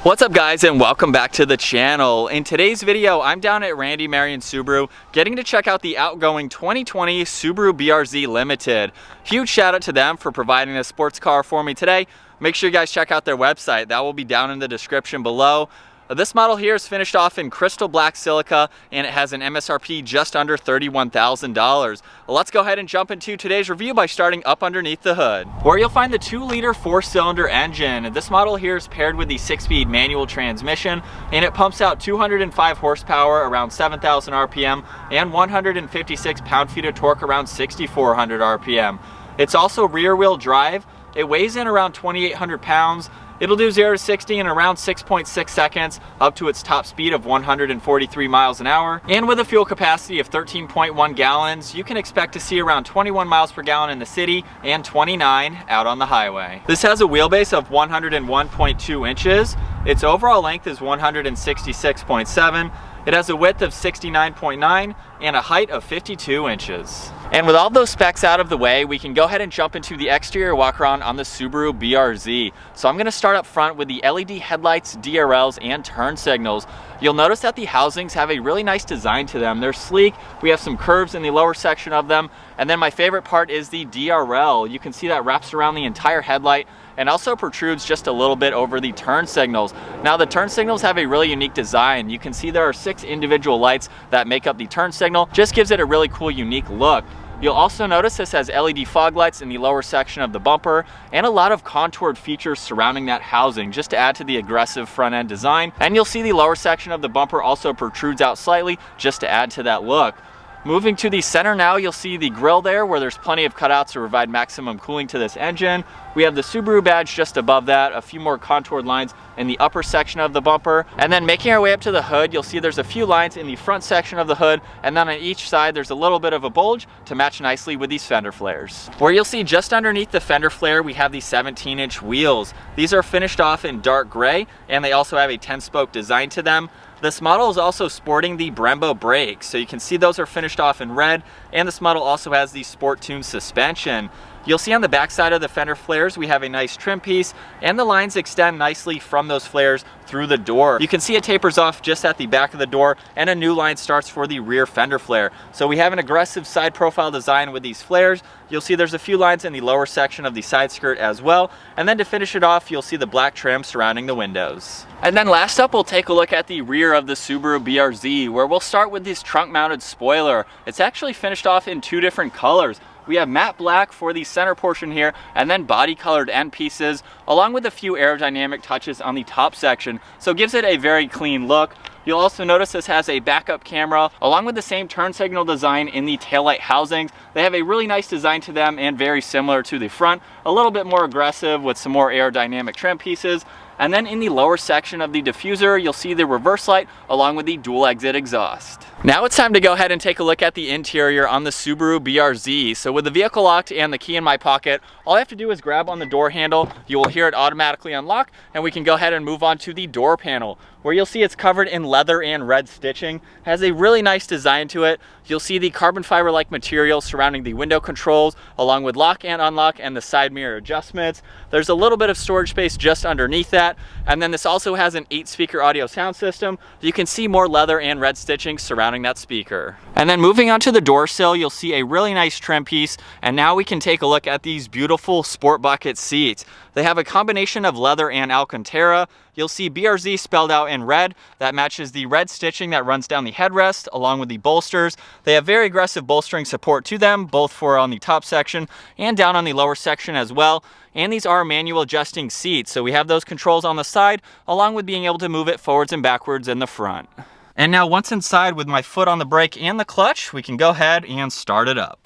What's up guys, and welcome back to the channel. In today's video, I'm down at Randy Marion Subaru getting to check out the outgoing 2020 Subaru BRZ Limited. Huge shout out to them for providing this sports car for me today. Make sure you guys check out their website. That will be down in the description below. This model here is finished off in crystal black silica and it has an MSRP just under $31,000. Let's go ahead and jump into today's review by starting up underneath the hood, where you'll find the 2-liter 4-cylinder engine. This model here is paired with the 6-speed manual transmission and it pumps out 205 horsepower around 7,000 RPM and 156 pound-feet of torque around 6,400 RPM. It's also rear-wheel drive. It weighs in around 2,800 pounds. It'll do 0 to 60 in around 6.6 seconds, up to its top speed of 143 miles an hour. And with a fuel capacity of 13.1 gallons, you can expect to see around 21 miles per gallon in the city and 29 out on the highway. This has a wheelbase of 101.2 inches. Its overall length is 166.7. It has a width of 69.9 and a height of 52 inches. And with all those specs out of the way, we can go ahead and jump into the exterior walk-around on the Subaru BRZ. So I'm going to start up front with the LED headlights, DRLs, and turn signals. You'll notice that the housings have a really nice design to them. They're sleek. We have some curves in the lower section of them. And then my favorite part is the DRL. You can see that wraps around the entire headlight and also protrudes just a little bit over the turn signals. Now the turn signals have a really unique design. You can see there are 6 individual lights that make up the turn signal. Just gives it a really cool, unique look. You'll also notice this has LED fog lights in the lower section of the bumper and a lot of contoured features surrounding that housing just to add to the aggressive front end design. And you'll see the lower section of the bumper also protrudes out slightly just to add to that look. Moving to the center now, you'll see the grille there where there's plenty of cutouts to provide maximum cooling to this engine. We have the Subaru badge just above that, a few more contoured lines in the upper section of the bumper. And then making our way up to the hood, you'll see there's a few lines in the front section of the hood, and then on each side there's a little bit of a bulge to match nicely with these fender flares. Where you'll see just underneath the fender flare, we have the 17-inch wheels. These are finished off in dark gray, and they also have a 10-spoke design to them. This model is also sporting the Brembo brakes, so you can see those are finished off in red, and this model also has the Sport Tune suspension. You'll see on the back side of the fender flares we have a nice trim piece, and the lines extend nicely from those flares through the door. You can see it tapers off just at the back of the door, and a new line starts for the rear fender flare. So we have an aggressive side profile design with these flares. You'll see there's a few lines in the lower section of the side skirt as well, and then to finish it off you'll see the black trim surrounding the windows. And then last up, we'll take a look at the rear of the Subaru BRZ, where we'll start with this trunk mounted spoiler. It's actually finished off in 2 different colors. We have matte black for the center portion here, and then body colored end pieces, along with a few aerodynamic touches on the top section, so it gives it a very clean look. You'll also notice this has a backup camera, along with the same turn signal design in the taillight housings. They have a really nice design to them and very similar to the front, a little bit more aggressive with some more aerodynamic trim pieces. And then in the lower section of the diffuser, you'll see the reverse light along with the dual exit exhaust. Now it's time to go ahead and take a look at the interior on the Subaru BRZ. So with the vehicle locked and the key in my pocket, all I have to do is grab on the door handle. You will hear it automatically unlock, and we can go ahead and move on to the door panel, where you'll see it's covered in leather and red stitching. It has a really nice design to it. You'll see the carbon fiber-like material surrounding the window controls, along with lock and unlock and the side mirror adjustments. There's a little bit of storage space just underneath that. And then this also has an 8-speaker audio sound system. You can see more leather and red stitching surrounding that speaker. And then moving on to the door sill, you'll see a really nice trim piece. And now we can take a look at these beautiful sport bucket seats. They have a combination of leather and Alcantara. You'll see BRZ spelled out in red. That matches the red stitching that runs down the headrest along with the bolsters. They have very aggressive bolstering support to them, both for on the top section and down on the lower section as well. And these are manual adjusting seats, so we have those controls on the side along with being able to move it forwards and backwards in the front. And now once inside, with my foot on the brake and the clutch, we can go ahead and start it up.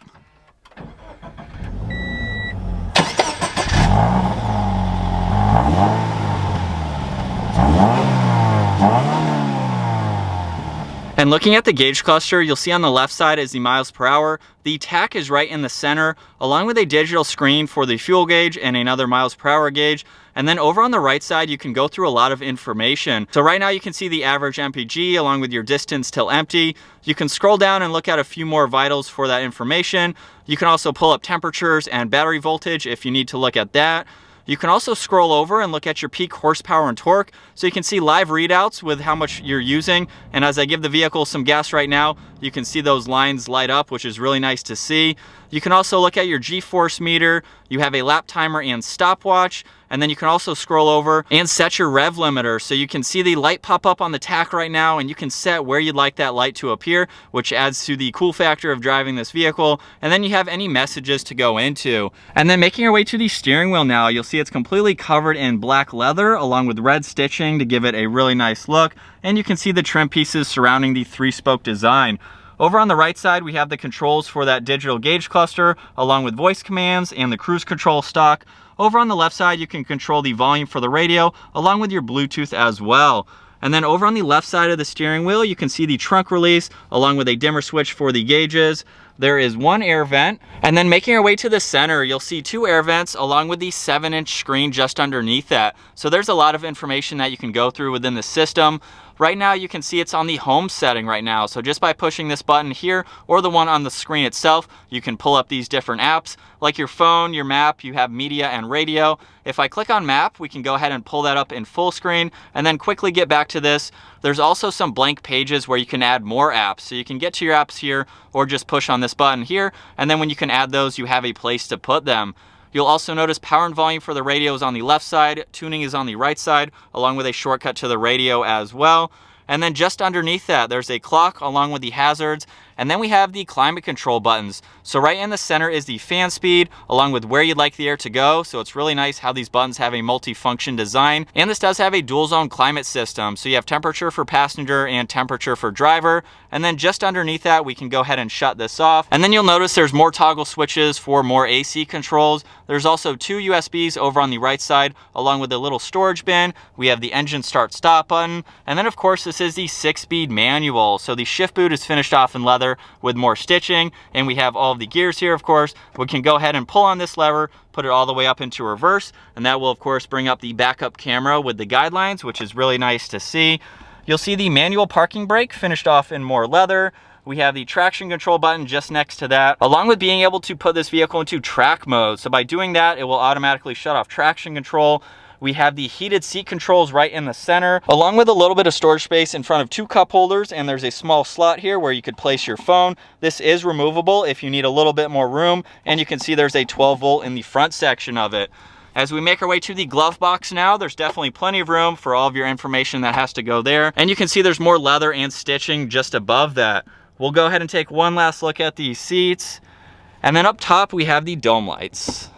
And looking at the gauge cluster, you'll see on the left side is the miles per hour. The tach is right in the center, along with a digital screen for the fuel gauge and another miles per hour gauge. And then over on the right side, you can go through a lot of information. So right now you can see the average MPG along with your distance till empty. You can scroll down and look at a few more vitals for that information. You can also pull up temperatures and battery voltage if you need to look at that. You can also scroll over and look at your peak horsepower and torque, so you can see live readouts with how much you're using. And as I give the vehicle some gas right now, you can see those lines light up, which is really nice to see. You can also look at your G-force meter. You have a lap timer and stopwatch. And then you can also scroll over and set your rev limiter. So you can see the light pop up on the tach right now, and you can set where you'd like that light to appear, which adds to the cool factor of driving this vehicle. And then you have any messages to go into. And then making your way to the steering wheel now, you'll see it's completely covered in black leather along with red stitching to give it a really nice look. And you can see the trim pieces surrounding the 3-spoke design. Over on the right side, we have the controls for that digital gauge cluster, along with voice commands and the cruise control stock. Over on the left side, you can control the volume for the radio, along with your Bluetooth as well. And then over on the left side of the steering wheel, you can see the trunk release, along with a dimmer switch for the gauges. There is one air vent. And then making our way to the center, you'll see 2 air vents, along with the 7-inch screen just underneath that. So there's a lot of information that you can go through within the system. Right now, you can see it's on the home setting right now. So just by pushing this button here or the one on the screen itself, you can pull up these different apps like your phone, your map, you have media and radio. If I click on map, we can go ahead and pull that up in full screen and then quickly get back to this. There's also some blank pages where you can add more apps. So you can get to your apps here or just push on this button here. And then when you can add those, you have a place to put them. You'll also notice power and volume for the radio is on the left side, tuning is on the right side, along with a shortcut to the radio as well. And then just underneath that, there's a clock along with the hazards. And then we have the climate control buttons. So right in the center is the fan speed, along with where you'd like the air to go. So it's really nice how these buttons have a multi-function design. And this does have a dual zone climate system. So you have temperature for passenger and temperature for driver. And then just underneath that, we can go ahead and shut this off. And then you'll notice there's more toggle switches for more AC controls. There's also 2 USBs over on the right side, along with a little storage bin. We have the engine start stop button. And then of course, this is the 6-speed manual. So the shift boot is finished off in leather with more stitching, and we have all of the gears here. Of course, we can go ahead and pull on this lever, put it all the way up into reverse, and that will of course bring up the backup camera with the guidelines, which is really nice to see. You'll see the manual parking brake finished off in more leather. We have the traction control button just next to that, along with being able to put this vehicle into track mode. So by doing that, it will automatically shut off traction control. We have the heated seat controls right in the center, along with a little bit of storage space in front of 2 cup holders, and there's a small slot here where you could place your phone. This is removable if you need a little bit more room, and you can see there's a 12 volt in the front section of it. As we make our way to the glove box now, there's definitely plenty of room for all of your information that has to go there. And you can see there's more leather and stitching just above that. We'll go ahead and take one last look at these seats. And then up top, we have the dome lights.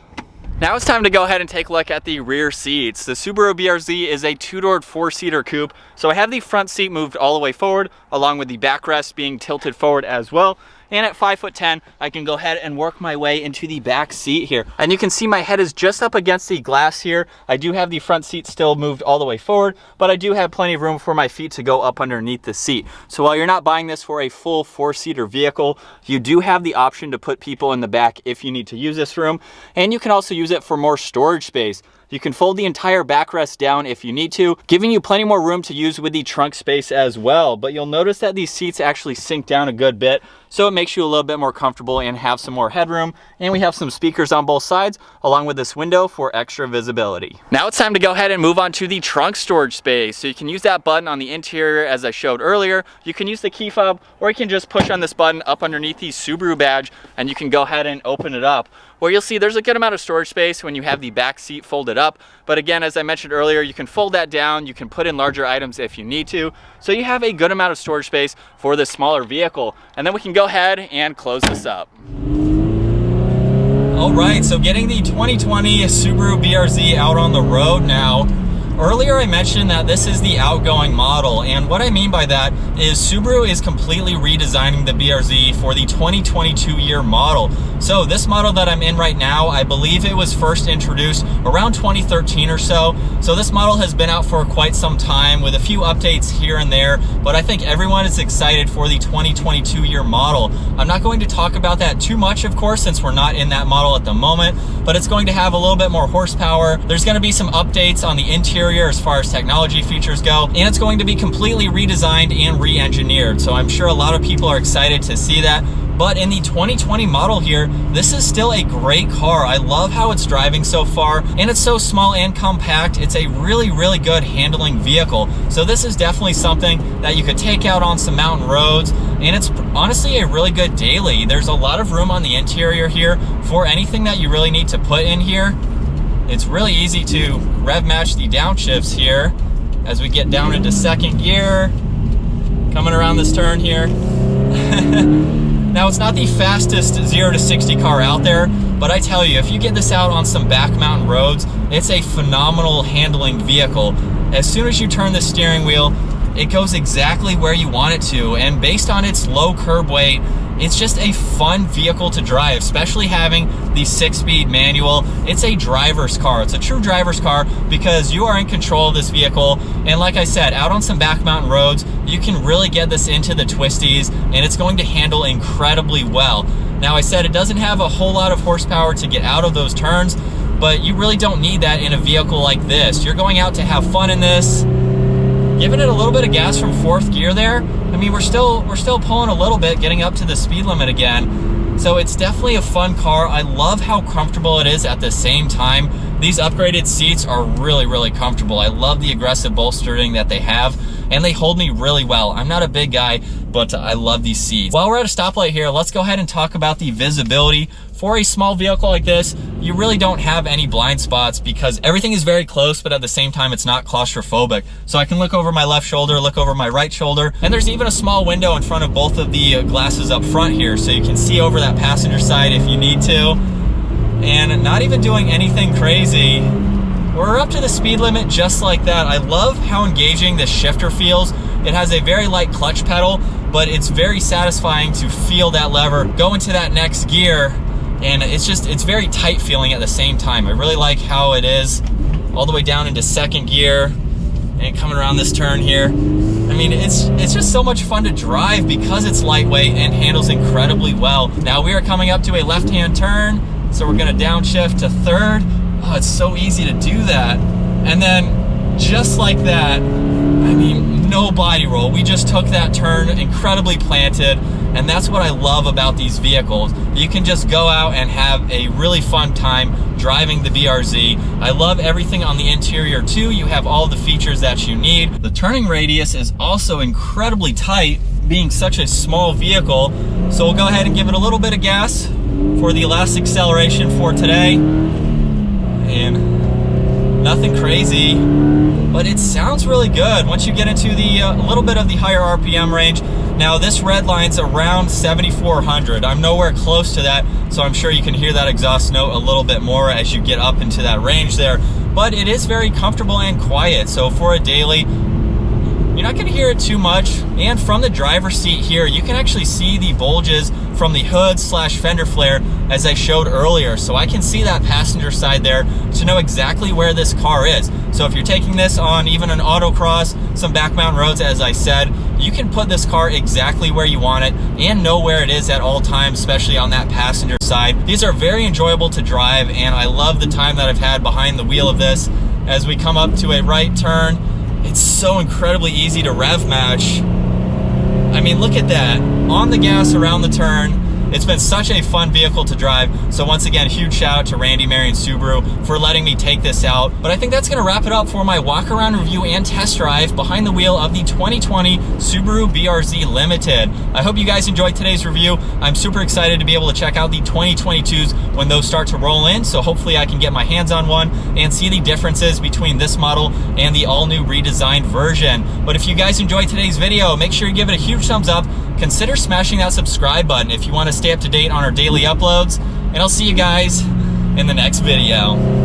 Now it's time to go ahead and take a look at the rear seats. The Subaru BRZ is a 2-doored 4-seater coupe. So I have the front seat moved all the way forward, along with the backrest being tilted forward as well. And at 5'10", I can go ahead and work my way into the back seat here. And you can see my head is just up against the glass here. I do have the front seat still moved all the way forward, but I do have plenty of room for my feet to go up underneath the seat. So while you're not buying this for a full 4-seater vehicle, you do have the option to put people in the back if you need to use this room. And you can also use it for more storage space. You can fold the entire backrest down if you need to, giving you plenty more room to use with the trunk space as well. But you'll notice that these seats actually sink down a good bit, so it makes you a little bit more comfortable and have some more headroom. And we have some speakers on both sides, along with this window for extra visibility. Now it's time to go ahead and move on to the trunk storage space. So you can use that button on the interior as I showed earlier. You can use the key fob, or you can just push on this button up underneath the Subaru badge, and you can go ahead and open it up. Where you'll see there's a good amount of storage space when you have the back seat folded up. But again, as I mentioned earlier, you can fold that down, you can put in larger items if you need to. So you have a good amount of storage space for this smaller vehicle. And then we can go ahead and close this up. All right, so getting the 2020 Subaru BRZ out on the road now. Earlier I mentioned that this is the outgoing model, and what I mean by that is Subaru is completely redesigning the BRZ for the 2022 year model. So this model that I'm in right now, I believe it was first introduced around 2013 or so. So this model has been out for quite some time with a few updates here and there, but I think everyone is excited for the 2022 year model. I'm not going to talk about that too much, of course, since we're not in that model at the moment, but it's going to have a little bit more horsepower. There's going to be some updates on the interior as far as technology features go, and it's going to be completely redesigned and re-engineered. So I'm sure a lot of people are excited to see that. But in the 2020 model here, this is still a great car. I love how it's driving so far, and it's so small and compact. It's a really, really good handling vehicle. So this is definitely something that you could take out on some mountain roads, and it's honestly a really good daily. There's a lot of room on the interior here for anything that you really need to put in here. It's really easy to rev match the downshifts here as we get down into second gear, coming around this turn here. Now, it's not the fastest 0 to 60 car out there, but I tell you, if you get this out on some back mountain roads, it's a phenomenal handling vehicle. As soon as you turn the steering wheel, it goes exactly where you want it to, and based on its low curb weight, it's just a fun vehicle to drive, especially having the 6-speed manual. It's a driver's car. It's a true driver's car because you are in control of this vehicle. And like I said, out on some back mountain roads, you can really get this into the twisties, and it's going to handle incredibly well. Now, I said it doesn't have a whole lot of horsepower to get out of those turns, but you really don't need that in a vehicle like this. You're going out to have fun in this. Giving it a little bit of gas from 4th gear there. I mean, we're still pulling a little bit, getting up to the speed limit again. So it's definitely a fun car. I love how comfortable it is at the same time. These upgraded seats are really, really comfortable. I love the aggressive bolstering that they have, and they hold me really well. I'm not a big guy, but I love these seats. While we're at a stoplight here, let's go ahead and talk about the visibility. For a small vehicle like this, you really don't have any blind spots because everything is very close, but at the same time, it's not claustrophobic. So I can look over my left shoulder, look over my right shoulder, and there's even a small window in front of both of the glasses up front here, so you can see over that passenger side if you need to. And not even doing anything crazy. We're up to the speed limit just like that. I love how engaging this shifter feels. It has a very light clutch pedal, but it's very satisfying to feel that lever go into that next gear. And it's very tight feeling at the same time. I really like how it is all the way down into second gear and coming around this turn here. I mean, it's just so much fun to drive because it's lightweight and handles incredibly well. Now we are coming up to a left-hand turn, so we're gonna downshift to 3rd. Oh, it's so easy to do that. And then just like that, I mean, no body roll. We just took that turn incredibly planted, and that's what I love about these vehicles. You can just go out and have a really fun time driving the BRZ. I love everything on the interior too. You have all the features that you need. The turning radius is also incredibly tight, being such a small vehicle. So we'll go ahead and give it a little bit of gas for the last acceleration for today. And nothing crazy, but it sounds really good once you get into the a little bit of the higher RPM range. Now this red line's around 7,400. I'm nowhere close to that, so I'm sure you can hear that exhaust note a little bit more as you get up into that range there. But it is very comfortable and quiet, so for a daily, you're not gonna hear it too much. And from the driver's seat here, you can actually see the bulges from the hood / fender flare as I showed earlier. So I can see that passenger side there to know exactly where this car is. So if you're taking this on even an autocross, some back mountain roads, as I said, you can put this car exactly where you want it and know where it is at all times, especially on that passenger side. These are very enjoyable to drive, and I love the time that I've had behind the wheel of this. As we come up to a right turn, it's so incredibly easy to rev match. I mean, look at that. On the gas around the turn. It's been such a fun vehicle to drive. So once again, huge shout out to Randy Marion Subaru for letting me take this out. But I think that's gonna wrap it up for my walk around review and test drive behind the wheel of the 2020 Subaru BRZ Limited. I hope you guys enjoyed today's review. I'm super excited to be able to check out the 2022s when those start to roll in. So hopefully I can get my hands on one and see the differences between this model and the all new redesigned version. But if you guys enjoyed today's video, make sure you give it a huge thumbs up. Consider smashing that subscribe button if you want to stay up to date on our daily uploads, and I'll see you guys in the next video.